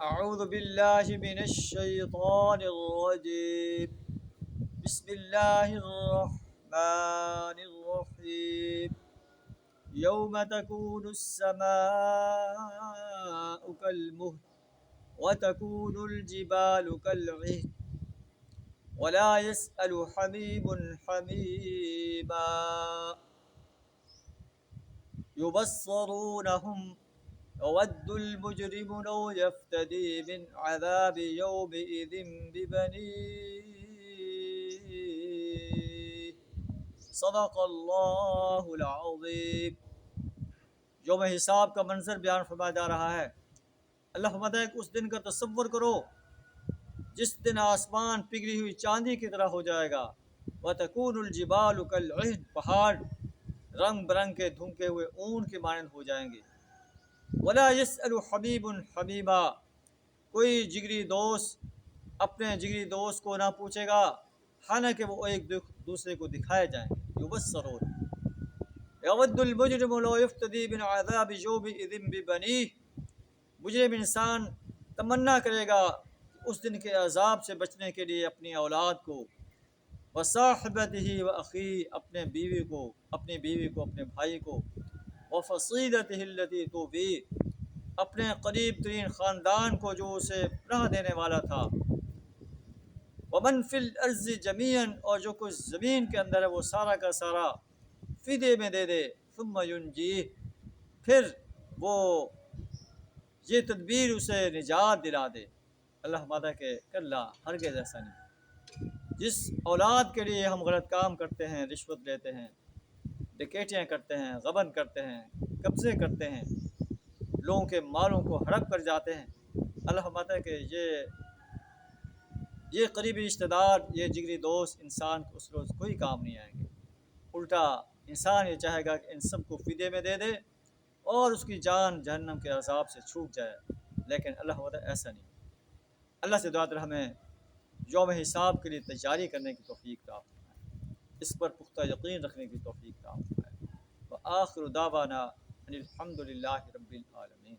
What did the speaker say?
أعوذ بالله من الشيطان الرجيم. بسم الله الرحمن الرحيم. يوم تكون السماء كالمهل وتكون الجبال كالعهن ولا يسأل حميم حميما يبصرونهم يود المجرم لو يفتدي من عذاب يومئذ ببنيه. صدق اللہ العظیم. یوم حساب کا منظر بیان فرمایا جا رہا ہے. اللہ فرماتا ہے کہ اس دن کا تصور کرو جس دن آسمان پگھلی ہوئی چاندی کی طرح ہو جائے گا. وَتَكُونُ الْجِبَالُ كَالْعِهْنِ، پہاڑ رنگ برنگ کے دھنکے ہوئے اون کے مانند ہو جائیں گے. وَلَا يَسْأَلُ حَبِيبٌ حَبِيبًا، کوئی جگری دوست اپنے جگری دوست کو نہ پوچھے گا، حالانکہ وہ ایک دوسرے کو دکھائے جائیں گے. یبصرون یود المجرم لو یفتدی من عذاب یومئذ ببنیہ، مجرم انسان تمنا کرے گا اس دن کے عذاب سے بچنے کے لیے اپنی اولاد کو، وصاحبتہ واخیہ، اپنی بیوی کو اپنے بھائی کو، وفصیلتہ التی تؤویہ، اپنے قریب ترین خاندان کو جو اسے پناہ دینے والا تھا. ومن فی الارض جمیعا، اور جو کچھ زمین کے اندر ہے وہ سارا کا سارا فدیے میں دے دے. ثم ینجیہ، پھر وہ یہ تدبیر اسے نجات دلا دے. اللہ مادہ کہ کلا، ہرگز ایسا نہیں. جس اولاد کے لیے ہم غلط کام کرتے ہیں، رشوت لیتے ہیں، ڈکیٹیاں کرتے ہیں، غبن کرتے ہیں، قبضے کرتے ہیں، لوگوں کے مالوں کو ہڑپ کر جاتے ہیں، اللہ فرماتا ہے کہ یہ قریبی رشتہ دار، یہ جگری دوست انسان کو اس روز کوئی کام نہیں آئیں گے. الٹا انسان یہ چاہے گا کہ ان سب کو فدیے میں دے دے اور اس کی جان جہنم کے عذاب سے چھوٹ جائے، لیکن اللہ فرماتا ہے ایسا نہیں. اللہ سے دعا ہے ہمیں یوم حساب کے لیے تیاری کرنے کی توفیق عطا فرمائے، اس پر پختہ یقین رکھنے کی توفیق عطا فرمائے. وآخر دعوانا ان الحمد للہ رب العالمین.